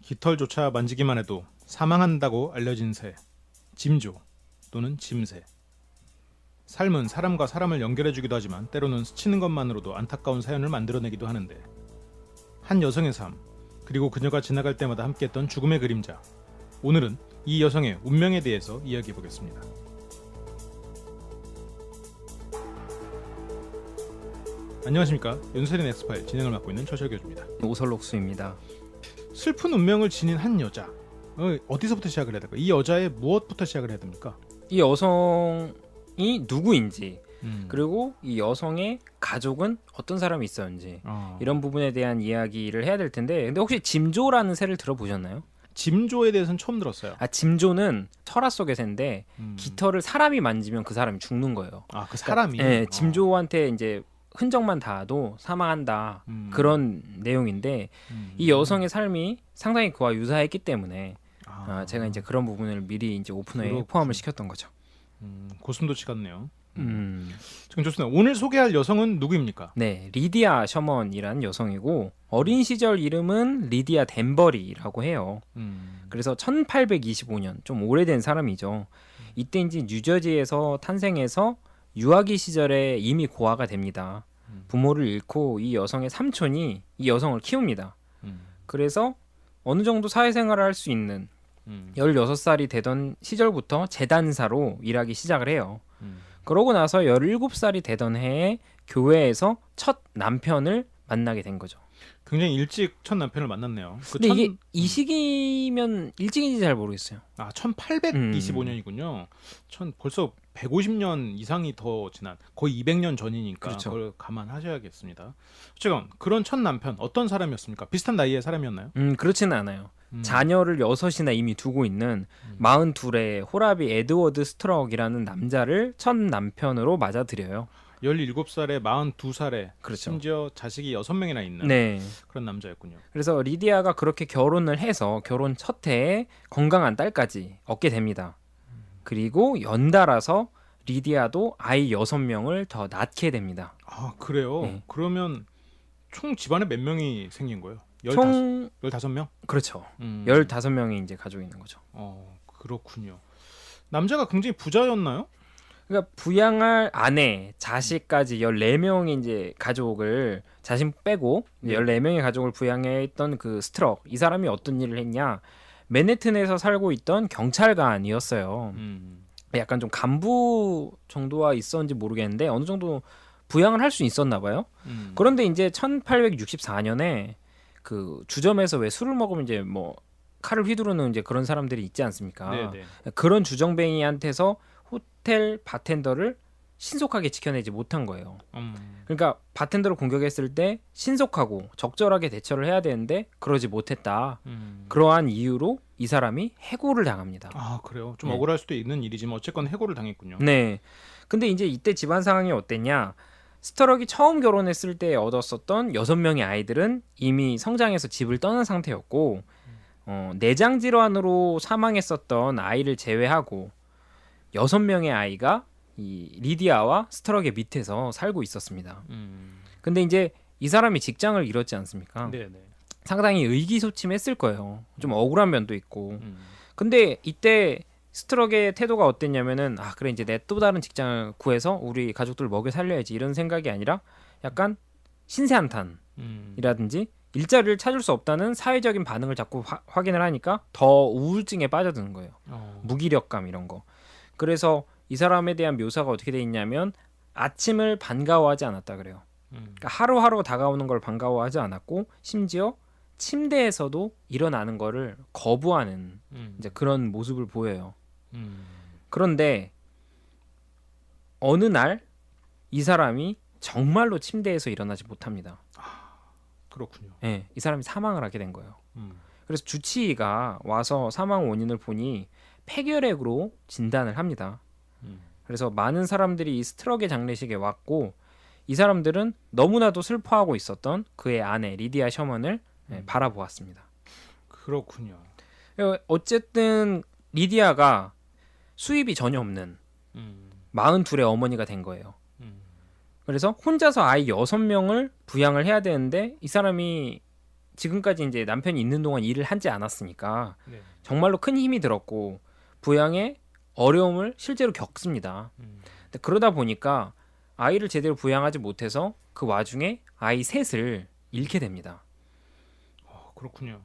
깃털조차 만지기만 해도 사망한다고 알려진 새, 짐조 또는 짐새. 삶은 사람과 사람을 연결해주기도 하지만 때로는 스치는 것만으로도 안타까운 사연을 만들어내기도 하는데, 한 여성의 삶, 그리고 그녀가 지나갈 때마다 함께했던 죽음의 그림자. 오늘은 이 여성의 운명에 대해서 이야기해보겠습니다. 안녕하십니까. 연세린 엑스파일 진행을 맡고 있는 최철교주입니다. 오설록수입니다. 슬픈 운명을 지닌 한 여자, 어디서부터 시작을 해야 될까? 이 여자의 무엇부터 시작을 해야 됩니까? 이 여성이 누구인지, 그리고 이 여성의 가족은 어떤 사람이 있었는지, 이런 부분에 대한 이야기를 해야 될 텐데, 근데 혹시 짐조라는 새를 들어보셨나요? 짐조에 대해서는 처음 들었어요. 짐조는 철화 속의 새인데 깃털을 사람이 만지면 그 사람이 죽는 거예요. 그 사람이? 네, 짐조한테 이제 흔적만 닿아도 사망한다, 그런 내용인데, 이 여성의 삶이 상당히 그와 유사했기 때문에 제가 이제 그런 부분을 미리 이제 오프너에 포함을 시켰던 거죠. 고슴도치 같네요. 지금 좋습니다. 오늘 소개할 여성은 누구입니까? 네, 리디아 셔먼이라는 여성이고, 어린 시절 이름은 리디아 댄버리라고 해요. 그래서 1825년, 좀 오래된 사람이죠. 이때 이제 뉴저지에서 탄생해서 유아기 시절에 이미 고아가 됩니다. 부모를 잃고 이 여성의 삼촌이 이 여성을 키웁니다. 그래서 어느 정도 사회생활을 할 수 있는 16살이 되던 시절부터 재단사로 일하기 시작을 해요. 그러고 나서 17살이 되던 해에 교회에서 첫 남편을 만나게 된 거죠. 굉장히 일찍 첫 남편을 만났네요. 근데 이게 이 시기면 일찍인지 잘 모르겠어요. 1825년이군요. 벌써 150년 이상이 더 지난, 거의 200년 전이니까. 그렇죠. 그걸 감안하셔야겠습니다. 어쨌건 그런 첫 남편 어떤 사람이었습니까? 비슷한 나이의 사람이었나요? 그렇지는 않아요. 자녀를 6이나 이미 두고 있는 42의 호라비 에드워드 스트럭이라는 남자를 첫 남편으로 맞아들여요. 17살에 42살에 그렇죠. 심지어 자식이 6명이나 있는 그런 남자였군요. 그래서 리디아가 그렇게 결혼을 해서 결혼 첫 해에 건강한 딸까지 얻게 됩니다. 그리고 연달아서 리디아도 아이 6명을 더 낳게 됩니다. 그래요? 네. 그러면 총 집안에 몇 명이 생긴 거예요? 총 15명? 그렇죠. 15명이 이제 가족이 있는 거죠. 그렇군요. 남자가 굉장히 부자였나요? 그러니까 부양할 아내, 자식까지 14명의 이제 가족을, 자신 빼고 14명의 가족을 부양했던 그 스트럭, 이 사람이 어떤 일을 했냐? 맨해튼에서 살고 있던 경찰관이었어요. 약간 좀 간부 정도와 있었는지 모르겠는데 어느 정도 부양을 할 수 있었나 봐요. 그런데 이제 1864년에 그 주점에서 왜 술을 먹으면 이제 뭐 칼을 휘두르는 이제 그런 사람들이 있지 않습니까? 네네. 그런 주정뱅이한테서 호텔 바텐더를 신속하게 지켜내지 못한 거예요. 그러니까 바텐더를 공격했을 때 신속하고 적절하게 대처를 해야 되는데 그러지 못했다. 그러한 이유로 이 사람이 해고를 당합니다. 그래요? 좀 억울할 수도 있는 일이지만 어쨌건 해고를 당했군요. 네. 근데 이제 이때 집안 상황이 어땠냐? 스트럭이 처음 결혼했을 때 얻었었던 6명의 아이들은 이미 성장해서 집을 떠난 상태였고, 내장 질환으로 사망했었던 아이를 제외하고 6명의 아이가 이 리디아와 스트럭의 밑에서 살고 있었습니다. 근데 이제 이 사람이 직장을 잃었지 않습니까? 네네. 상당히 의기소침했을 거예요. 좀 억울한 면도 있고. 근데 이때 스트럭의 태도가 어땠냐면은 그래 이제 내 또 다른 직장을 구해서 우리 가족들 먹여 살려야지, 이런 생각이 아니라 약간 신세한탄이라든지 일자리를 찾을 수 없다는 사회적인 반응을 자꾸 확인을 하니까 더 우울증에 빠져드는 거예요. 무기력감 이런 거. 그래서 이 사람에 대한 묘사가 어떻게 돼 있냐면 아침을 반가워하지 않았다 그래요. 그러니까 하루하루 다가오는 걸 반가워하지 않았고, 심지어 침대에서도 일어나는 거를 거부하는 이제 그런 모습을 보여요. 그런데 어느 날 이 사람이 정말로 침대에서 일어나지 못합니다. 그렇군요. 네, 이 사람이 사망을 하게 된 거예요. 그래서 주치의가 와서 사망 원인을 보니 폐결핵으로 진단을 합니다. 그래서 많은 사람들이 이 스트럭의 장례식에 왔고, 이 사람들은 너무나도 슬퍼하고 있었던 그의 아내 리디아 셔먼을 바라보았습니다. 그렇군요. 어쨌든 리디아가 수입이 전혀 없는 42의 어머니가 된 거예요. 그래서 혼자서 아이 6명을 부양을 해야 되는데 이 사람이 지금까지 이제 남편이 있는 동안 일을 하지 않았으니까 네. 정말로 큰 힘이 들었고 부양에 어려움을 실제로 겪습니다. 근데 그러다 보니까 아이를 제대로 부양하지 못해서 그 와중에 아이 셋을 잃게 됩니다. 그렇군요.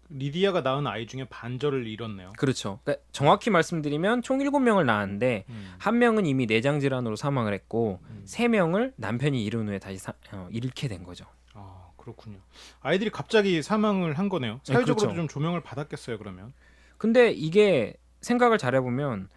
리디아가 낳은 아이 중에 반절을 잃었네요. 그렇죠. 그러니까 정확히 말씀드리면 총 7명을 낳았는데 한 명은 이미 내장 질환으로 사망을 했고 3명을 남편이 잃은 후에 다시 잃게 된 거죠. 그렇군요. 아이들이 갑자기 사망을 한 거네요. 네, 사회적으로도 그렇죠. 좀 조명을 받았겠어요, 그러면. 근데 이게 생각을 잘해보면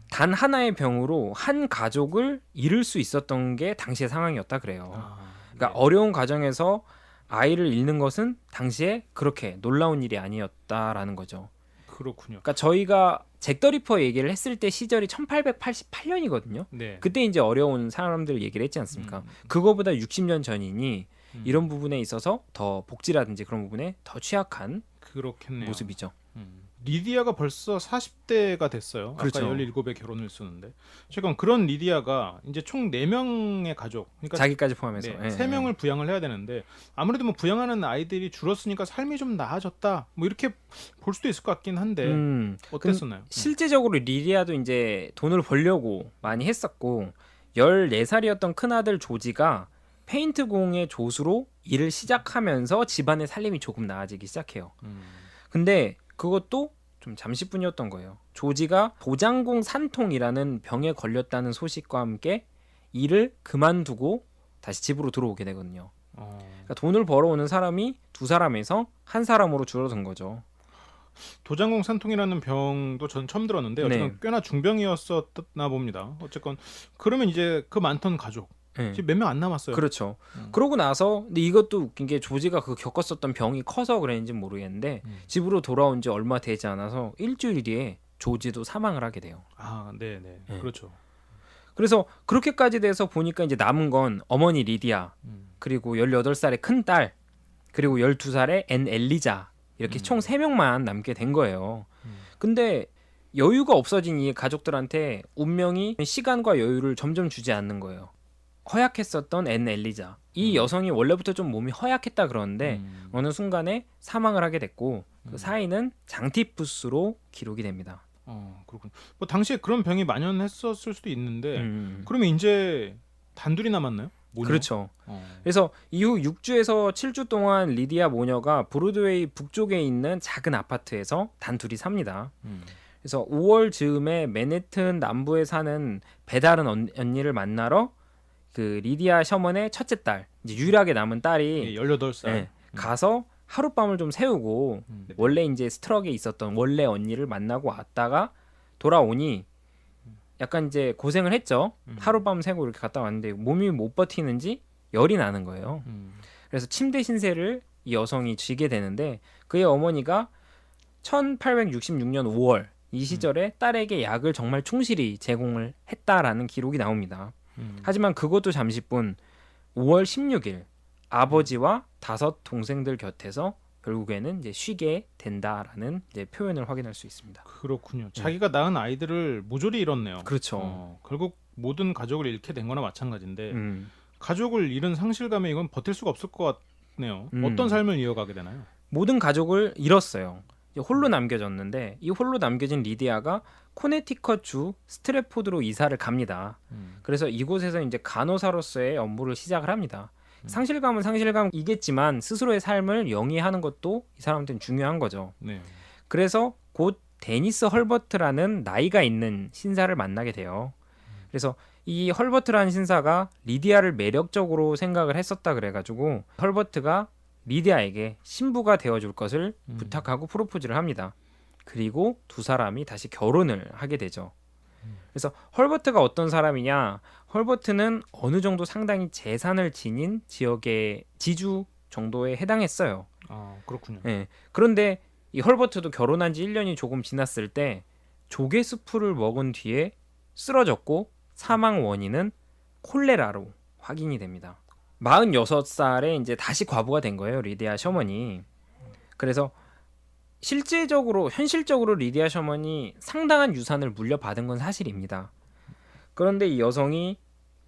단 하나의 병으로 한 가족을 잃을 수 있었던 게 당시의 상황이었다 그래요. 그러니까 네. 어려운 과정에서 아이를 잃는 것은 당시에 그렇게 놀라운 일이 아니었다라는 거죠. 그렇군요. 그러니까 저희가 잭 더 리퍼 얘기를 했을 때 시절이 1888년이거든요. 네. 그때 이제 어려운 사람들 얘기를 했지 않습니까? 그거보다 60년 전이니 이런 부분에 있어서 더 복지라든지 그런 부분에 더 취약한 그렇겠네요. 모습이죠. 리디아가 벌써 40대가 됐어요. 그렇죠. 아까 17에 결혼을 했었는데. 지금 그런 리디아가 이제 총 4명의 가족, 그러니까 자기까지 포함해서 네, 예, 3명을 부양을 해야 되는데 아무래도 뭐 부양하는 아이들이 줄었으니까 삶이 좀 나아졌다. 뭐 이렇게 볼 수도 있을 것 같긴 한데 어땠었나요? 실제적으로 리디아도 이제 돈을 벌려고 많이 했었고 14살이었던 큰아들 조지가 페인트 공의 조수로 일을 시작하면서 집안의 살림이 조금 나아지기 시작해요. 근데 그것도 좀 잠시뿐이었던 거예요. 조지가 도장공 산통이라는 병에 걸렸다는 소식과 함께 일을 그만두고 다시 집으로 들어오게 되거든요. 그러니까 돈을 벌어오는 사람이 2사람에서 1사람으로 줄어든 거죠. 도장공 산통이라는 병도 전 처음 들었는데 어쨌든 네. 꽤나 중병이었었나 봅니다. 어쨌건 그러면 이제 그 많던 가족 네. 지금 몇 명 안 남았어요. 그렇죠. 그러고 나서 근데 이것도 웃긴 게 조지가 그 겪었었던 병이 커서 그랬는지 모르겠는데 집으로 돌아온 지 얼마 되지 않아서 일주일 뒤에 조지도 사망을 하게 돼요. 네네. 네. 그렇죠. 그래서 그렇게까지 돼서 보니까 이제 남은 건 어머니 리디아 그리고 18살의 큰 딸 그리고 12살의 앤 엘리자 이렇게 총 3명만 남게 된 거예요. 근데 여유가 없어진 이 가족들한테 운명이 시간과 여유를 점점 주지 않는 거예요. 허약했었던 앤 엘리자 이 여성이 원래부터 좀 몸이 허약했다 그러는데 어느 순간에 사망을 하게 됐고 그 사인은 장티푸스로 기록이 됩니다. 그렇군. 뭐 당시에 그런 병이 만연했었을 수도 있는데 그러면 이제 단둘이 남았나요? 모녀? 그렇죠. 그래서 이후 6주에서 7주 동안 리디아 모녀가 브로드웨이 북쪽에 있는 작은 아파트에서 단둘이 삽니다. 그래서 5월 즈음에 맨해튼 남부에 사는 배다른 언니를 만나러 그 리디아 셔먼의 첫째 딸, 이제 유일하게 남은 딸이 18살 예, 가서 하룻밤을 좀 새우고 원래 이제 스트럭에 있었던 원래 언니를 만나고 왔다가 돌아오니 약간 이제 고생을 했죠. 하룻밤 새고 이렇게 갔다 왔는데 몸이 못 버티는지 열이 나는 거예요. 그래서 침대 신세를 이 여성이 쥐게 되는데 그의 어머니가 1866년 5월 이 시절에 딸에게 약을 정말 충실히 제공을 했다라는 기록이 나옵니다. 하지만 그것도 잠시뿐 5월 16일 아버지와 5 동생들 곁에서 결국에는 이제 쉬게 된다라는 이제 표현을 확인할 수 있습니다. 그렇군요. 자기가 낳은 아이들을 모조리 잃었네요. 그렇죠. 결국 모든 가족을 잃게 된 거나 마찬가지인데 가족을 잃은 상실감에 이건 버틸 수가 없을 것 같네요. 어떤 삶을 이어가게 되나요? 모든 가족을 잃었어요. 이제 홀로 남겨졌는데 이 홀로 남겨진 리디아가 코네티컷주 스트래포드로 이사를 갑니다. 그래서 이곳에서 이제 간호사로서의 업무를 시작을 합니다. 상실감은 상실감이겠지만 스스로의 삶을 영위하는 것도 이 사람한테는 중요한 거죠. 네. 그래서 곧 데니스 헐버트라는 나이가 있는 신사를 만나게 돼요. 그래서 이 헐버트라는 신사가 리디아를 매력적으로 생각을 했었다 그래가지고 헐버트가 리디아에게 신부가 되어줄 것을 부탁하고 프로포즈를 합니다. 그리고 2사람이 다시 결혼을 하게 되죠. 그래서 헐버트가 어떤 사람이냐? 헐버트는 어느 정도 상당히 재산을 지닌 지역의 지주 정도에 해당했어요. 그렇군요. 네. 그런데 이 헐버트도 결혼한 지 1년이 조금 지났을 때 조개수프를 먹은 뒤에 쓰러졌고 사망 원인은 콜레라로 확인이 됩니다. 46살에 이제 다시 과부가 된 거예요, 리디아 셔먼이. 그래서 현실적으로 리디아 셔먼이 상당한 유산을 물려받은 건 사실입니다. 그런데 이 여성이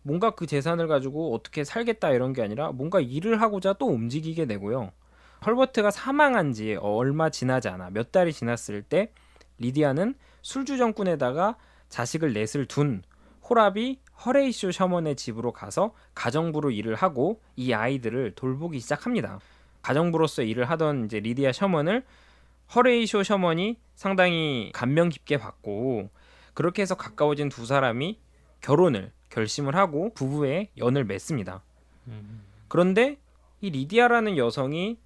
뭔가 그 재산을 가지고 어떻게 살겠다 이런 게 아니라 뭔가 일을 하고자 또 움직이게 되고요. 헐버트가 사망한 지 얼마 지나지 않아 몇 달이 지났을 때 리디아는 술주정꾼에다가 자식을 넷을 둔 호랍이 허레이쇼 셔먼의 집으로 가서 가정부로 일을 하고 이 아이들을 돌보기 시작합니다. 가정부로서 일을 하던 이제 리디아 셔먼을 허레이쇼 셔먼이 상당히 감명 깊게 받고 그렇게 해서 가까워진 두 사람이 결혼을 결심을 하고 부부의 연을 맺습니다. 그런데 이 리디아라는 여성이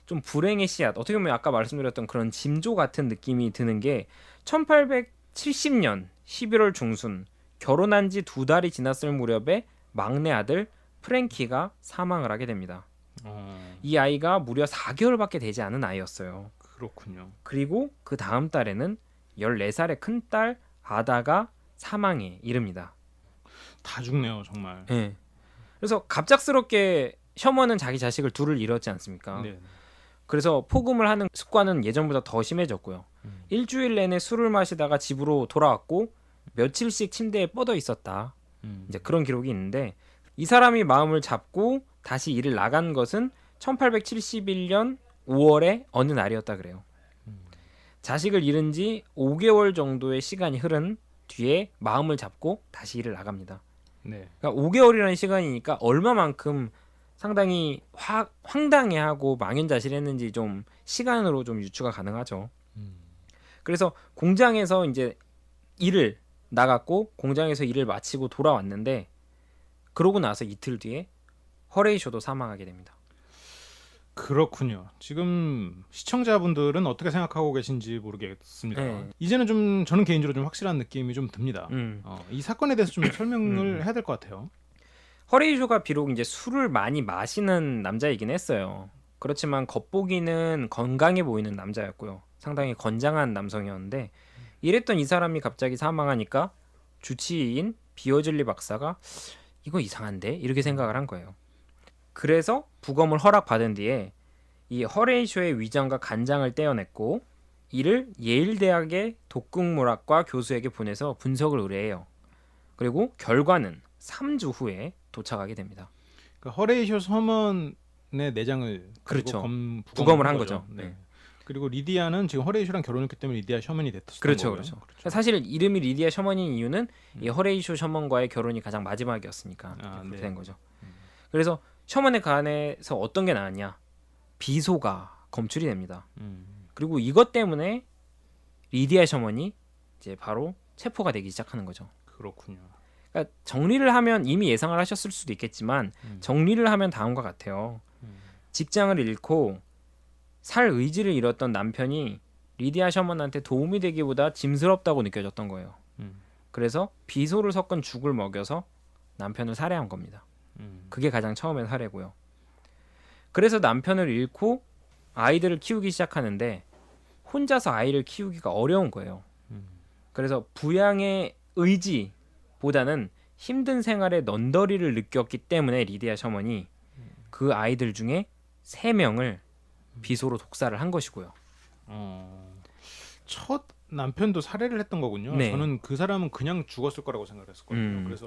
좀 불행의 씨앗, 어떻게 보면 아까 말씀드렸던 그런 징조 같은 느낌이 드는 게 1870년 11월 중순 결혼한 지 2달이 지났을 무렵에 막내 아들 프랭키가 사망을 하게 됩니다. 이 아이가 무려 4개월밖에 되지 않은 아이였어요. 그렇군요. 그리고 그 다음 달에는 14살의 큰딸 아다가 사망에 이릅니다. 다 죽네요, 정말. 네. 그래서 갑작스럽게 셔먼은 자기 자식을 둘을 잃었지 않습니까? 네. 그래서 포금을 하는 습관은 예전보다 더 심해졌고요. 일주일 내내 술을 마시다가 집으로 돌아왔고 며칠씩 침대에 뻗어 있었다. 이제 그런 기록이 있는데 이 사람이 마음을 잡고 다시 일을 나간 것은 1871년 5월의 어느 날이었다 그래요. 자식을 잃은 지 5개월 정도의 시간이 흐른 뒤에 마음을 잡고 다시 일을 나갑니다. 네. 그러니까 5개월이라는 시간이니까 얼마만큼 상당히 황당해하고 망연자실했는지 좀 시간으로 좀 유추가 가능하죠. 그래서 공장에서 이제 일을 나갔고 공장에서 일을 마치고 돌아왔는데 그러고 나서 이틀 뒤에 허레이쇼도 사망하게 됩니다. 그렇군요. 지금 시청자분들은 어떻게 생각하고 계신지 모르겠습니다. 네. 이제는 좀 저는 개인적으로 좀 확실한 느낌이 좀 듭니다. 이 사건에 대해서 좀 설명을 해야 될 것 같아요. 허레이쇼가 비록 이제 술을 많이 마시는 남자이긴 했어요. 그렇지만 겉보기는 건강해 보이는 남자였고요. 상당히 건장한 남성이었는데 이랬던 이 사람이 갑자기 사망하니까 주치의인 비어즐리 박사가 이거 이상한데? 이렇게 생각을 한 거예요. 그래서 부검을 허락받은 뒤에 이 허레이쇼의 위장과 간장을 떼어냈고 이를 예일 대학의 독극물학과 교수에게 보내서 분석을 의뢰해요. 그리고 결과는 3주 후에 도착하게 됩니다. 그러니까 허레이쇼 서먼의 내장을 그렇죠. 부검을 한 거죠. 네. 그리고 리디아는 지금 허레이쇼랑 결혼했기 때문에 리디아 셔먼이 됐었던 그렇죠, 거고요. 그렇죠. 사실 이름이 리디아 셔먼인 이유는 이 허레이쇼 셔먼과의 결혼이 가장 마지막이었으니까 그렇게 된 거죠. 그래서 셔먼에 관해서 어떤 게 나왔냐? 비소가 검출이 됩니다. 그리고 이것 때문에 리디아 셔먼이 이제 바로 체포가 되기 시작하는 거죠. 그렇군요. 그러니까 정리를 하면 이미 예상을 하셨을 수도 있겠지만 정리를 하면 다음과 같아요. 직장을 잃고 살 의지를 잃었던 남편이 리디아 셔먼한테 도움이 되기보다 짐스럽다고 느껴졌던 거예요. 그래서 비소를 섞은 죽을 먹여서 남편을 살해한 겁니다. 그게 가장 처음엔 살해고요. 그래서 남편을 잃고 아이들을 키우기 시작하는데 혼자서 아이를 키우기가 어려운 거예요. 그래서 부양의 의지보다는 힘든 생활의 넌더리를 느꼈기 때문에 리디아 셔먼이 그 아이들 중에 3명을 비소로 독살을 한 것이고요. 첫 남편도 살해를 했던 거군요. 네. 저는 그 사람은 그냥 죽었을 거라고 생각을 했었거든요. 그래서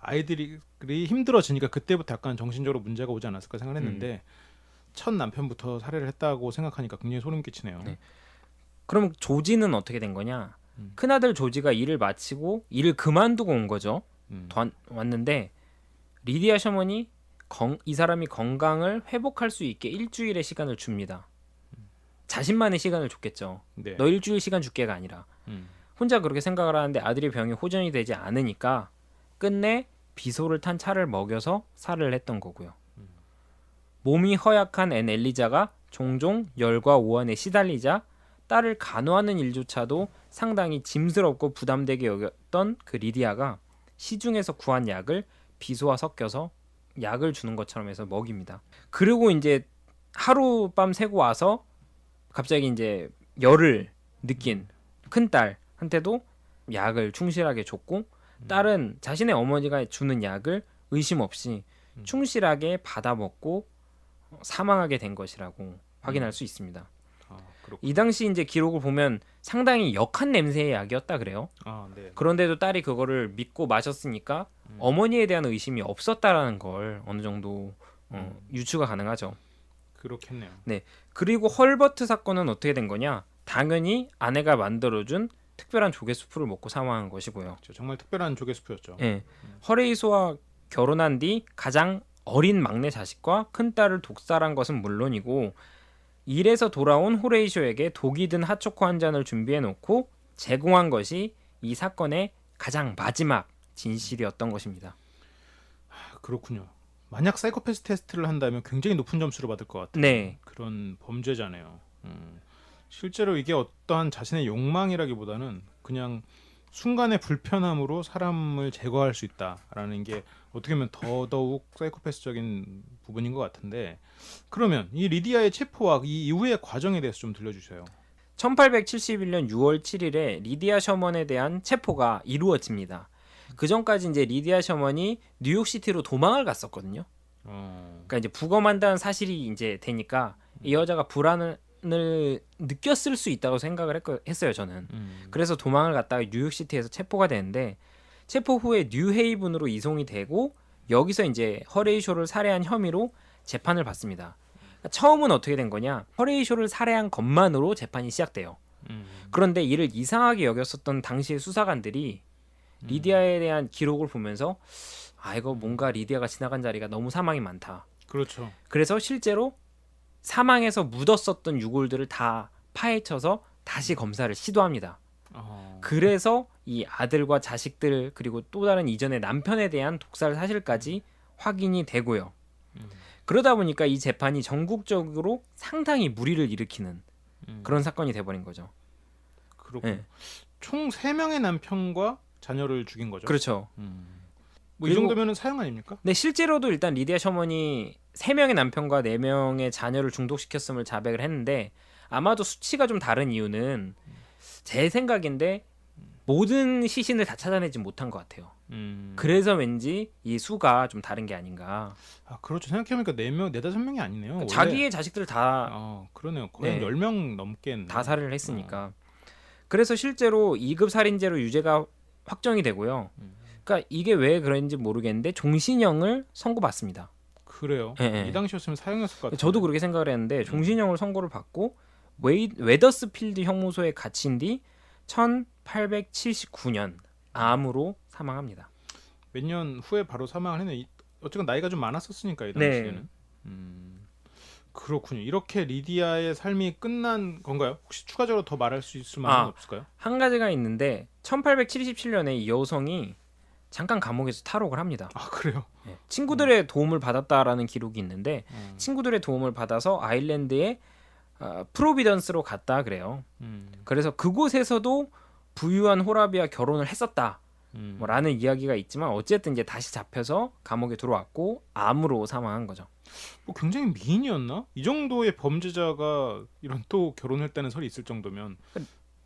아이들이 힘들어지니까 그때부터 약간 정신적으로 문제가 오지 않았을까 생각했는데 첫 남편부터 살해를 했다고 생각하니까 굉장히 소름 끼치네요. 네. 그럼 조지는 어떻게 된 거냐? 큰아들 조지가 일을 마치고 일을 그만두고 온 거죠. 왔는데 리디아 셔먼이 이 사람이 건강을 회복할 수 있게 일주일의 시간을 줍니다. 자신만의 시간을 줬겠죠. 네. 너 일주일 시간 줄게가 아니라 혼자 그렇게 생각을 하는데 아들의 병이 호전이 되지 않으니까 끝내 비소를 탄 차를 먹여서 살해를 했던 거고요. 몸이 허약한 앤 엘리자가 종종 열과 오한에 시달리자 딸을 간호하는 일조차도 상당히 짐스럽고 부담되게 여겼던 그 리디아가 시중에서 구한 약을 비소와 섞여서 약을 주는 것처럼 해서 먹입니다. 그리고 이제 하룻밤 새고 와서 갑자기 이제 열을 느낀 큰딸한테도 약을 충실하게 줬고 딸은 자신의 어머니가 주는 약을 의심 없이 충실하게 받아 먹고 사망하게 된 것이라고 확인할 수 있습니다. 이 당시 이제 기록을 보면 상당히 역한 냄새의 약이었다 그래요. 네. 그런데도 딸이 그거를 믿고 마셨으니까 어머니에 대한 의심이 없었다라는 걸 어느 정도 유추가 가능하죠. 그렇겠네요. 네. 그리고 헐버트 사건은 어떻게 된 거냐? 당연히 아내가 만들어준 특별한 조개수프를 먹고 사망한 것이고요. 그렇죠. 정말 특별한 조개수프였죠. 네. 허레이소와 결혼한 뒤 가장 어린 막내 자식과 큰딸을 독살한 것은 물론이고 일에서 돌아온 호레이쇼에게 독이 든 핫초코 한 잔을 준비해 놓고 제공한 것이 이 사건의 가장 마지막 진실이었던 것입니다. 그렇군요. 만약 사이코패스 테스트를 한다면 굉장히 높은 점수를 받을 것 같아요. 네. 그런 범죄자네요. 실제로 이게 어떠한 자신의 욕망이라기보다는 그냥 순간의 불편함으로 사람을 제거할 수 있다라는 게 어떻게 보면 더더욱 사이코패스적인 부분인 것 같은데, 그러면 이 리디아의 체포와 이 이후의 과정에 대해서 좀 들려주세요. 1871년 6월 7일에 리디아 셔먼에 대한 체포가 이루어집니다. 그 전까지 이제 리디아 셔먼이 뉴욕시티로 도망을 갔었거든요. 그러니까 이제 부검한다는 사실이 이제 되니까 이 여자가 불안을 느꼈을 수 있다고 생각을 했어요, 저는. 그래서 도망을 갔다가 뉴욕시티에서 체포가 되는데, 체포 후에 뉴헤이븐으로 이송이 되고 여기서 이제 허레이쇼를 살해한 혐의로 재판을 받습니다. 그러니까 처음은 어떻게 된 거냐? 허레이쇼를 살해한 것만으로 재판이 시작돼요. 그런데 이를 이상하게 여겼었던 당시의 수사관들이 리디아에 대한 기록을 보면서 이거 뭔가 리디아가 지나간 자리가 너무 사망이 많다. 그렇죠. 그래서 실제로 사망해서 묻었었던 유골들을 다 파헤쳐서 다시 검사를 시도합니다. 그래서 이 아들과 자식들 그리고 또 다른 이전의 남편에 대한 독살 사실까지 확인이 되고요. 그러다 보니까 이 재판이 전국적으로 상당히 무리를 일으키는 그런 사건이 돼버린 거죠. 그렇군요. 네. 총 3명의 남편과 자녀를 죽인 거죠. 그렇죠. 뭐 이 정도면은 사형 아닙니까? 네, 실제로도 일단 리디아 셔먼이 3명의 남편과 4명의 자녀를 중독시켰음을 자백을 했는데, 아마도 수치가 좀 다른 이유는 제 생각인데 모든 시신을 다 찾아내지 못한 것 같아요. 그래서 왠지 이 수가 좀 다른 게 아닌가. 그렇죠. 생각해보니까 4명, 4-5명이 아니네요. 원래. 자기의 자식들을 다 그러네요. 거의 네. 10명 넘겠네. 다 살해를 했으니까. 그래서 실제로 2급 살인죄로 유죄가 확정이 되고요. 그러니까 이게 왜 그런지 모르겠는데 종신형을 선고받습니다. 그래요. 네. 이 당시였으면 사형이었을 것 같아요. 저도 그렇게 생각을 했는데 종신형을 선고를 받고 웨더스필드 형무소에 갇힌 뒤 1879년 암으로 사망합니다. 몇 년 후에 바로 사망을 했네. 어쨌든 나이가 좀 많았었으니까 이 네. 당시에는. 그렇군요. 이렇게 리디아의 삶이 끝난 건가요? 혹시 추가적으로 더 말할 수 있을 만한 건 없을까요? 한 가지가 있는데 1877년에 이 여성이 잠깐 감옥에서 탈옥을 합니다. 그래요? 네. 친구들의 도움을 받았다라는 기록이 있는데 친구들의 도움을 받아서 아일랜드의 프로비던스로 갔다 그래요. 그래서 그곳에서도 부유한 호라비와 결혼을 했었다. 라는 이야기가 있지만 어쨌든 이제 다시 잡혀서 감옥에 들어왔고 암으로 사망한 거죠. 뭐 굉장히 미인이었나? 이 정도의 범죄자가 이런 또 결혼했다는 설이 있을 정도면.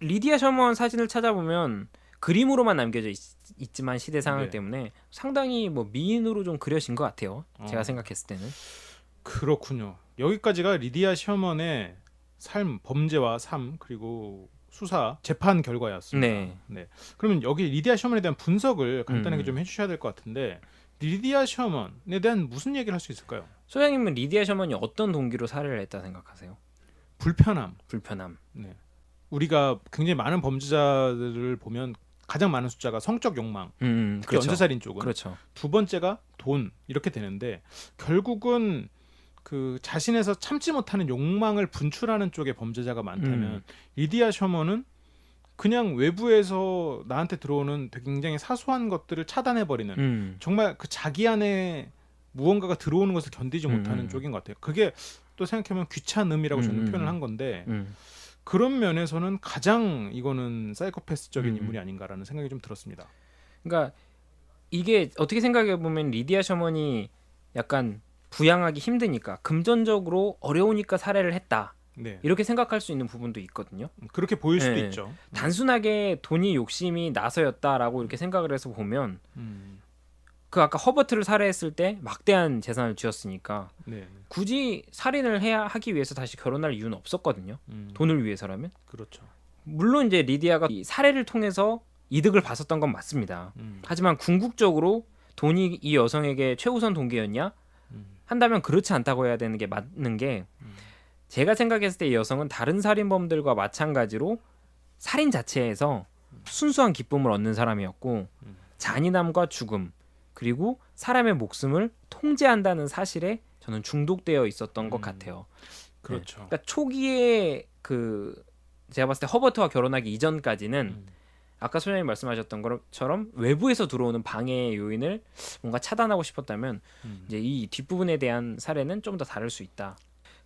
리디아 셔먼 사진을 찾아보면 그림으로만 남겨져 있지만 시대 상황 네. 때문에 상당히 뭐 미인으로 좀 그려진 것 같아요. 제가 생각했을 때는. 그렇군요. 여기까지가 리디아 셔먼의 삶, 범죄와 삶, 그리고 수사, 재판 결과였습니다. 네. 그러면 여기 리디아 셔먼에 대한 분석을 간단하게 좀 해주셔야 될 것 같은데, 리디아 셔먼에 대한 무슨 얘기를 할 수 있을까요? 소장님은 리디아 셔먼이 어떤 동기로 살해를 했다 생각하세요? 불편함. 네. 우리가 굉장히 많은 범죄자들을 보면 가장 많은 숫자가 성적 욕망, 특히 그렇죠. 연쇄살인 쪽은. 그렇죠. 두 번째가 돈, 이렇게 되는데 결국은 그 자신에서 참지 못하는 욕망을 분출하는 쪽의 범죄자가 많다면 리디아 셔먼은 그냥 외부에서 나한테 들어오는 되게 굉장히 사소한 것들을 차단해버리는 정말 그 자기 안에 무언가가 들어오는 것을 견디지 못하는 쪽인 것 같아요. 그게 또 생각해보면 귀찮음이라고 저는 표현을 한 건데 그런 면에서는 가장 이거는 사이코패스적인 인물이 아닌가라는 생각이 좀 들었습니다. 그러니까 이게 어떻게 생각해보면 리디아 셔먼이 약간 부양하기 힘드니까 금전적으로 어려우니까 살해를 했다. 네. 이렇게 생각할 수 있는 부분도 있거든요. 그렇게 보일 수도 네. 있죠. 단순하게 돈이 욕심이 나서였다라고 이렇게 생각을 해서 보면 그 아까 허버트를 살해했을 때 막대한 재산을 쥐었으니까 네. 굳이 살인을 하기 위해서 다시 결혼할 이유는 없었거든요. 돈을 위해서라면. 그렇죠. 물론 이제 리디아가 이 살해를 통해서 이득을 봤었던 건 맞습니다. 하지만 궁극적으로 돈이 이 여성에게 최우선 동기였냐? 한다면 그렇지 않다고 해야 되는 게 맞는 게 제가 생각했을 때 이 여성은 다른 살인범들과 마찬가지로 살인 자체에서 순수한 기쁨을 얻는 사람이었고 잔인함과 죽음 그리고 사람의 목숨을 통제한다는 사실에 저는 중독되어 있었던 것 같아요. 그렇죠. 네. 그러니까 초기에 그 제가 봤을 때 허버트와 결혼하기 이전까지는 아까 소장님 말씀하셨던 것처럼 외부에서 들어오는 방해 요인을 뭔가 차단하고 싶었다면 이제 이 뒷부분에 대한 사례는 좀 더 다를 수 있다.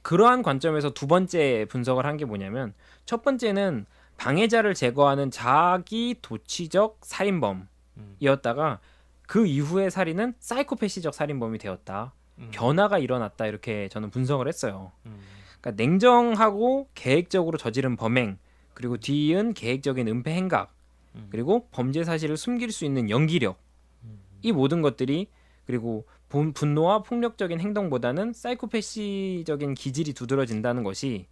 그러한 관점에서 두 번째 분석을 한 게 뭐냐면 첫 번째는 방해자를 제거하는 자기 도취적 살인범이었다가 그 이후의 살인은 사이코패시적 살인범이 되었다. 변화가 일어났다 이렇게 저는 분석을 했어요. 그러니까 냉정하고 계획적으로 저지른 범행 그리고 뒤이은 계획적인 은폐 행각 그리고 범죄 사실을 숨길 수 있는 연기력 이 모든 것들이 그리고 분노와 폭력적인 행동보다는 사이코패시적인 기질이 두드러진다는 것이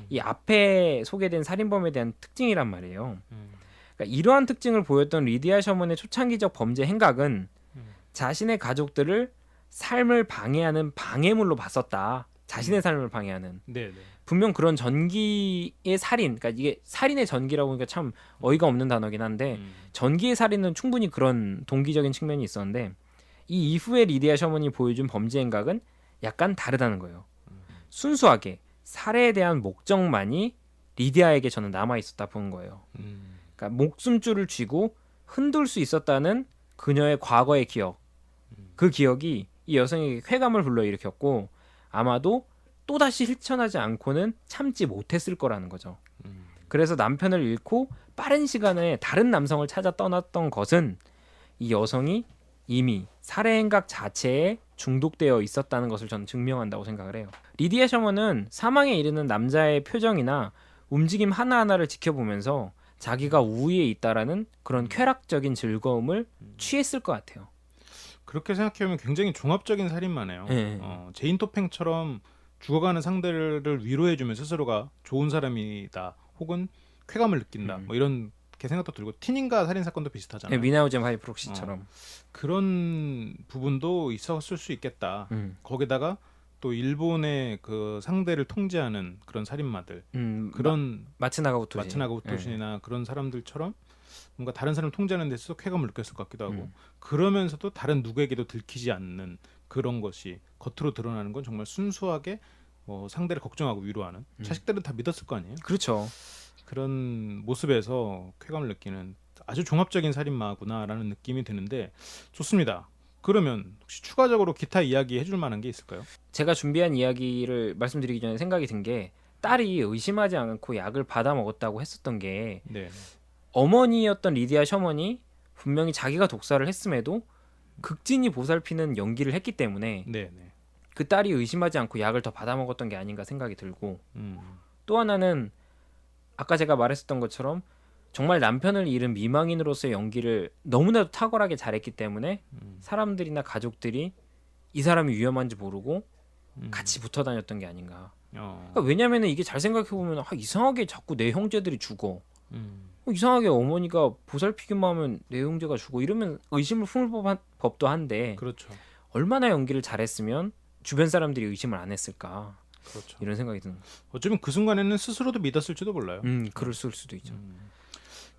이 앞에 소개된 살인범에 대한 특징이란 말이에요. 그러니까 이러한 특징을 보였던 리디아 셔먼의 초창기적 범죄 행각은 자신의 가족들을 삶을 방해하는 방해물로 봤었다. 자신의 삶을 방해하는. 네네. 분명 그런 전기의 살인, 그러니까 이게 살인의 전기라고 하니까 참 어이가 없는 단어긴 한데 전기의 살인은 충분히 그런 동기적인 측면이 있었는데 이 이후에 리디아 셔먼이 보여준 범죄 행각은 약간 다르다는 거예요. 순수하게 살해에 대한 목적만이 리디아에게 저는 남아 있었다 보는 거예요. 그러니까 목숨줄을 쥐고 흔들 수 있었다는 그녀의 과거의 기억, 그 기억이 이 여성에게 쾌감을 불러일으켰고 아마도 또다시 실천하지 않고는 참지 못했을 거라는 거죠. 그래서 남편을 잃고 빠른 시간에 다른 남성을 찾아 떠났던 것은 이 여성이 이미 살해 행각 자체에 중독되어 있었다는 것을 저는 증명한다고 생각을 해요. 리디아 셔먼은 사망에 이르는 남자의 표정이나 움직임 하나하나를 지켜보면서 자기가 우위에 있다라는 그런 쾌락적인 즐거움을 취했을 것 같아요. 그렇게 생각해보면 굉장히 종합적인 살인마네요. 네. 제인 토팽처럼 죽어가는 상대를 위로해주면 스스로가 좋은 사람이다 혹은 쾌감을 느낀다 뭐 이런 생각도 들고 티닌가 살인 사건도 비슷하잖아요. 미나우젠 하이프록시처럼 그런 부분도 있었을 수 있겠다. 거기다가 또 일본의 그 상대를 통제하는 그런 살인마들 그런 마츠나가 우토신이나 그런 사람들처럼 뭔가 다른 사람을 통제하는 데 있어서 쾌감을 느꼈을 것 같기도 하고 그러면서도 다른 누구에게도 들키지 않는 그런 것이 겉으로 드러나는 건 정말 순수하게 상대를 걱정하고 위로하는 자식들은 다 믿었을 거 아니에요. 그렇죠. 그런 모습에서 쾌감을 느끼는 아주 종합적인 살인마구나라는 느낌이 드는데 좋습니다. 그러면 혹시 추가적으로 기타 이야기 해줄 만한 게 있을까요? 제가 준비한 이야기를 말씀드리기 전에 생각이 든 게 딸이 의심하지 않고 약을 받아 먹었다고 했었던 게 네. 어머니였던 리디아 셔먼이 분명히 자기가 독살을 했음에도 극진히 보살피는 연기를 했기 때문에 네. 그 딸이 의심하지 않고 약을 더 받아 먹었던 게 아닌가 생각이 들고 또 하나는 아까 제가 말했었던 것처럼 정말 남편을 잃은 미망인으로서의 연기를 너무나도 탁월하게 잘했기 때문에 사람들이나 가족들이 이 사람이 위험한지 모르고 같이 붙어 다녔던 게 아닌가. 그러니까 왜냐면은 이게 잘 생각해 보면 이상하게 자꾸 내 형제들이 죽어. 이상하게 어머니가 보살피기만 하면 내 형제가 죽어 이러면 의심을 품을 법도 한데 그렇죠. 얼마나 연기를 잘했으면 주변 사람들이 의심을 안 했을까. 그렇죠. 이런 생각이 드는. 어쩌면 그 순간에는 스스로도 믿었을지도 몰라요. 그럴 수도 있죠.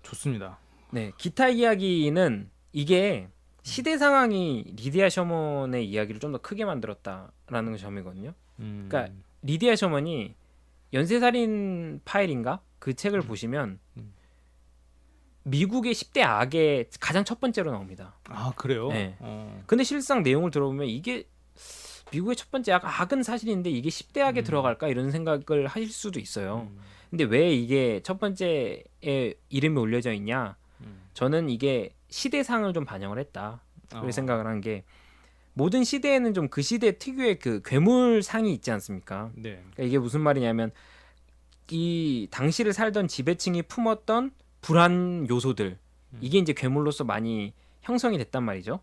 좋습니다. 네, 기타 이야기는 이게 시대 상황이 리디아 셔먼의 이야기를 좀 더 크게 만들었다라는 점이거든요. 그러니까 리디아 셔먼이 연쇄살인 파일인가 그 책을 보시면 미국의 10대 악의 가장 첫 번째로 나옵니다. 아 그래요? 네. 근데 실상 내용을 들어보면 이게 미국의 첫 번째 악은 사실인데 이게 10대 악에 들어갈까 이런 생각을 하실 수도 있어요. 근데 왜 이게 첫 번째에 이름이 올려져 있냐? 저는 이게 시대상을 좀 반영을 했다. 그렇게 생각을 한 게 모든 시대에는 좀 그 시대 특유의 그 괴물상이 있지 않습니까? 네. 그러니까 이게 무슨 말이냐면 이 당시를 살던 지배층이 품었던 불안 요소들 이게 이제 괴물로서 많이 형성이 됐단 말이죠.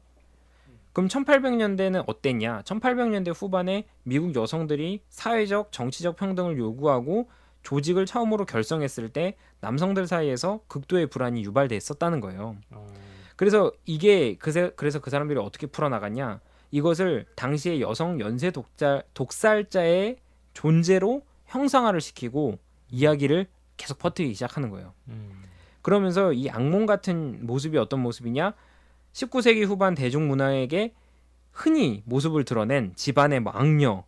그럼 1800년대는 어땠냐? 1800년대 후반에 미국 여성들이 사회적, 정치적 평등을 요구하고 조직을 처음으로 결성했을 때 남성들 사이에서 극도의 불안이 유발됐었다는 거예요. 그래서 이게 그래서 그 사람들이 어떻게 풀어나갔냐? 이것을 당시의 여성 연쇄 독살자의 존재로 형상화를 시키고 이야기를 계속 퍼뜨리기 시작하는 거예요. 그러면서 이 악몽 같은 모습이 어떤 모습이냐? 19세기 후반 대중문화에게 흔히 모습을 드러낸 집안의 뭐 악녀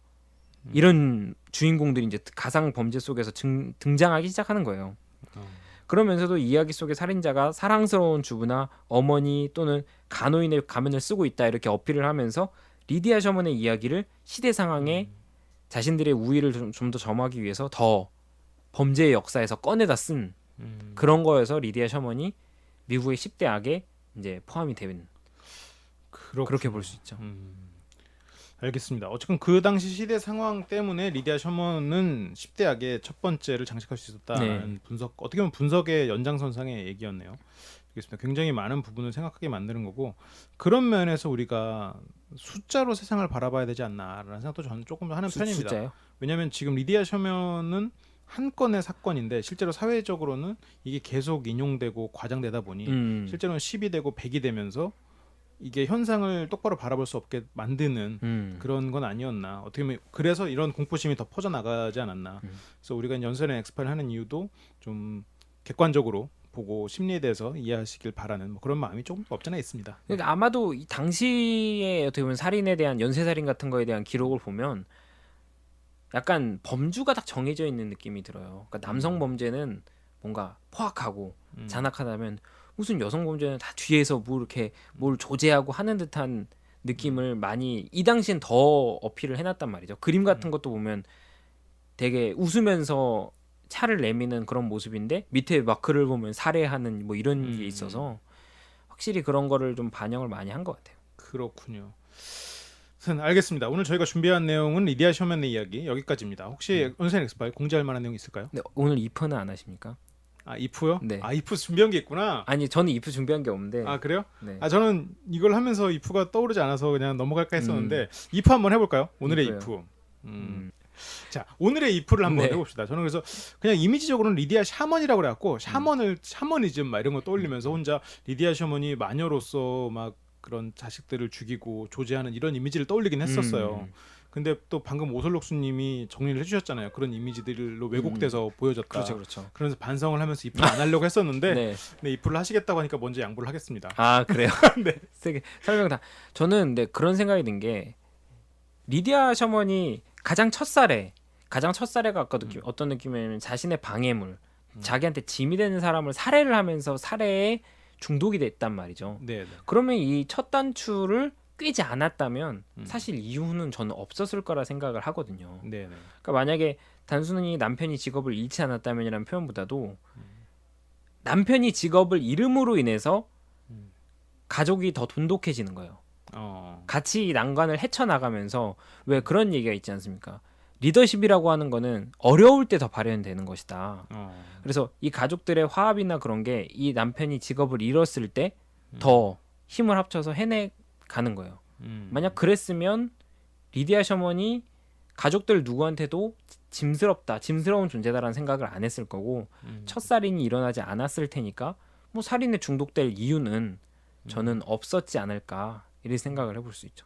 이런 주인공들이 이제 가상 범죄 속에서 등장하기 시작하는 거예요. 그러면서도 이야기 속의 살인자가 사랑스러운 주부나 어머니 또는 간호인의 가면을 쓰고 있다 이렇게 어필을 하면서 리디아 셔먼의 이야기를 시대 상황에 자신들의 우위를 좀 더 점하기 위해서 더 범죄의 역사에서 꺼내다 쓴 그런 거여서 리디아 셔먼이 미국의 10대 악에 이제 포함이 되는 그렇게 볼 수 있죠. 알겠습니다. 어쨌든 그 당시 시대 상황 때문에 리디아 셔먼은 10대 악의 첫 번째를 장식할 수 있었다는 분석, 어떻게 보면 분석의 연장선상의 얘기였네요. 알겠습니다. 굉장히 많은 부분을 생각하게 만드는 거고 그런 면에서 우리가 숫자로 세상을 바라봐야 되지 않나라는 생각도 저는 조금 하는 편입니다. 숫자요? 왜냐하면 지금 리디아 셔먼은 한 건의 사건인데 실제로 사회적으로는 이게 계속 인용되고 과장되다 보니 실제로는 10이 되고 100이 되면서 이게 현상을 똑바로 바라볼 수 없게 만드는 그런 건 아니었나. 어떻게 보면 그래서 이런 공포심이 더 퍼져나가지 않았나. 그래서 우리가 연설의 엑스파일 하는 이유도 좀 객관적으로 보고 심리에 대해서 이해하시길 바라는 뭐 그런 마음이 조금 없잖아 있습니다. 그러니까 아마도 이 당시에 어떻게 보면 살인에 대한 연쇄살인 같은 거에 대한 기록을 보면 약간 범주가 딱 정해져 있는 느낌이 들어요. 그러니까 남성 범죄는 뭔가 포악하고 잔악하다면 무슨 여성 범죄는 다 뒤에서 뭐 이렇게 뭘 조제하고 하는 듯한 느낌을 많이 이 당시엔 더 어필을 해놨단 말이죠. 그림 같은 것도 보면 되게 웃으면서 차를 내미는 그런 모습인데 밑에 막 글을 보면 살해하는 뭐 이런 게 있어서 확실히 그런 거를 좀 반영을 많이 한 것 같아요. 그렇군요. 알겠습니다. 오늘 저희가 준비한 내용은 리디아 셔먼의 이야기 여기까지입니다. 혹시 연쇄 엑스파일 공지할 만한 내용 있을까요? 네, 오늘 이프는 안 하십니까? 아 이프요? 네. 아 이프 준비한 게 있구나. 아니 저는 이프 준비한 게 없는데. 아 그래요? 네. 아 저는 이걸 하면서 이프가 떠오르지 않아서 그냥 넘어갈까 했었는데 이프 한번 해볼까요? 오늘의 이프요. 이프. 자 오늘의 이프를 한번 해봅시다. 저는 그래서 그냥 이미지적으로는 리디아 샤먼이라고 그래갖고 샤머니즘 막 이런 거 떠올리면서 혼자 리디아 샤먼이 마녀로서 막 그런 자식들을 죽이고 조제하는 이런 이미지를 떠올리긴 했었어요. 근데 또 방금 오설록수님이 정리를 해주셨잖아요. 그런 이미지들로 왜곡돼서 보여졌다. 그렇죠. 그래서 반성을 하면서 이프를 안 하려고 했었는데 네. 네, 이프를 하시겠다고 하니까 먼저 양보를 하겠습니다. 아 그래요? 네. 세게 설명 다. 저는 근데 그런 생각이 든 게 리디아 셔먼이 가장 첫사례가 어떤 느낌이냐면 자신의 방해물, 자기한테 짐이 되는 사람을 살해를 하면서 살해에 중독이 됐단 말이죠. 네. 그러면 이 첫 단추를 꿰지 않았다면 사실 이유는 저는 없었을 거라 생각을 하거든요. 네. 그러니까 만약에 단순히 남편이 직업을 잃지 않았다면이라는 표현보다도 남편이 직업을 잃음으로 인해서 가족이 더 돈독해지는 거예요. 같이 이 난관을 헤쳐나가면서 왜 그런 얘기가 있지 않습니까? 리더십이라고 하는 거는 어려울 때 더 발현되는 것이다. 그래서 이 가족들의 화합이나 그런 게 이 남편이 직업을 잃었을 때 더 힘을 합쳐서 해내가는 거예요. 만약 그랬으면 리디아 셔먼이 가족들 누구한테도 짐스러운 존재다라는 생각을 안 했을 거고 첫 살인이 일어나지 않았을 테니까 뭐 살인에 중독될 이유는 저는 없었지 않을까 이렇게 생각을 해볼 수 있죠.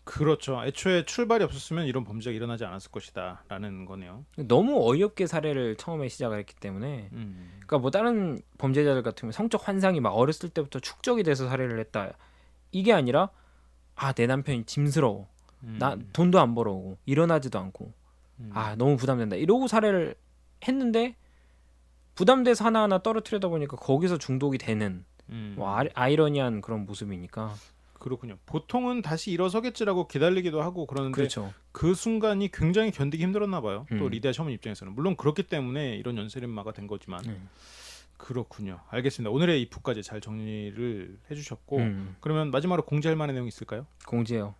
그렇죠. 애초에 출발이 없었으면 이런 범죄가 일어나지 않았을 것이다 라는 거네요. 너무 어이없게 살해를 처음에 시작을 했기 때문에 그러니까 뭐 다른 범죄자들 같으면 성적 환상이 막 어렸을 때부터 축적이 돼서 살해를 했다 이게 아니라 아 내 남편이 짐스러워 나 돈도 안 벌어오고 일어나지도 않고 아 너무 부담된다 이러고 살해를 했는데 부담돼서 하나하나 떨어뜨리다 보니까 거기서 중독이 되는 뭐 아이러니한 그런 모습이니까. 그렇군요. 보통은 다시 일어서겠지라고 기다리기도 하고 그러는데 그렇죠. 그 순간이 굉장히 견디기 힘들었나 봐요. 또 리디아 셔먼 입장에서는 물론 그렇기 때문에 이런 연쇄인마가 된 거지만 그렇군요. 알겠습니다. 오늘의 이프까지 잘 정리를 해주셨고 그러면 마지막으로 공지할 만한 내용 있을까요? 공지요.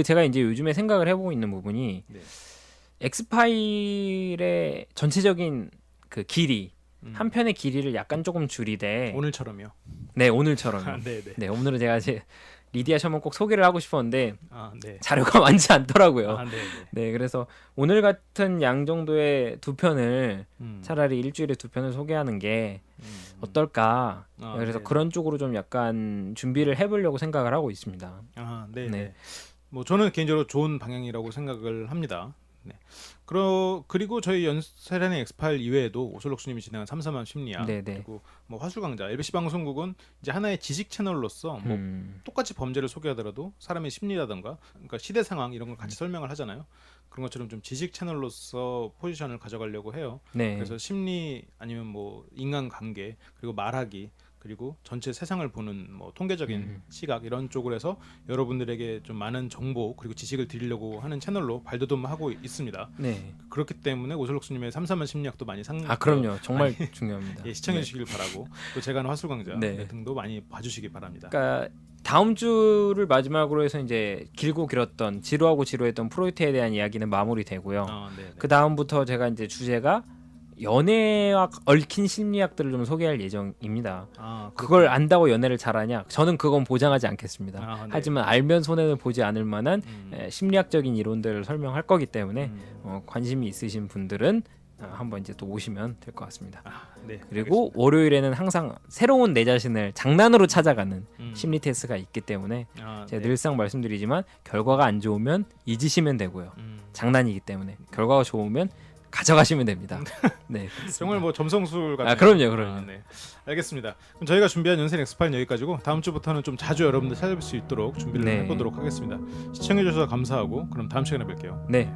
제가 이제 요즘에 생각을 해보고 있는 부분이 엑스파일의 전체적인 그 길이 한 편의 길이를 약간 조금 줄이되 오늘처럼요. 네 오늘처럼. 네네. 네 오늘은 제가 리디아 셔먼 꼭 소개를 하고 싶었는데 네. 자료가 많지 않더라고요. 네. 네, 그래서 오늘 같은 양 정도의 두 편을 차라리 일주일에 두 편을 소개하는 게 어떨까. 그래서 네. 그런 쪽으로 좀 약간 준비를 해보려고 생각을 하고 있습니다. 네. 네. 뭐 저는 개인적으로 좋은 방향이라고 생각을 합니다. 네. 그리고 저희 연세련의 엑스파일 이외에도 오슬록수님이 진행한 삼삼한 심리학, 네네. 그리고 뭐 화수강자, LBC 방송국은 이제 하나의 지식 채널로서 뭐 똑같이 범죄를 소개하더라도 사람의 심리라든가, 그러니까 시대 상황 이런 걸 같이 설명을 하잖아요. 그런 것처럼 좀 지식 채널로서 포지션을 가져가려고 해요. 네. 그래서 심리 아니면 뭐 인간 관계, 그리고 말하기, 그리고 전체 세상을 보는 뭐 통계적인 시각 이런 쪽으로 해서 여러분들에게 좀 많은 정보 그리고 지식을 드리려고 하는 채널로 발돋움하고 있습니다. 네. 그렇기 때문에 오슬록수님의 삼삼한 심리학도 많이 그럼요. 정말 중요합니다. 예, 시청해 주시길 바라고, 또 제가 하는 화술강좌 네. 등도 많이 봐주시기 바랍니다. 그러니까 다음 주를 마지막으로 해서 이제 길고 길었던 지루하고 지루했던 프로이트에 대한 이야기는 마무리되고요. 그 다음부터 제가 이제 주제가 연애와 얽힌 심리학들을 좀 소개할 예정입니다. 그걸 안다고 연애를 잘하냐? 저는 그건 보장하지 않겠습니다. 네. 하지만 알면 손해를 보지 않을 만한 심리학적인 이론들을 설명할 거기 때문에 관심이 있으신 분들은 한번 이제 또 오시면 될 것 같습니다. 네, 그리고 알겠습니다. 월요일에는 항상 새로운 내 자신을 장난으로 찾아가는 심리 테스트가 있기 때문에 제가 늘상 말씀드리지만 결과가 안 좋으면 잊으시면 되고요. 장난이기 때문에 결과가 좋으면 가져가시면 됩니다. 네, 정말 뭐 점성술 같은. 그럼요. 네, 알겠습니다. 그럼 저희가 준비한 연세 엑스파일 여기까지고, 다음 주부터는 좀 자주 여러분들 찾아뵐 수 있도록 준비를 해보도록 하겠습니다. 시청해주셔서 감사하고, 그럼 다음 시간에 뵐게요. 네.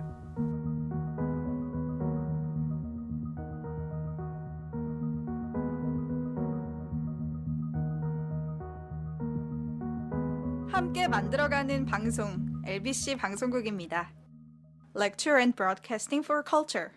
함께 만들어가는 방송 LBC 방송국입니다. Lecture and Broadcasting for Culture.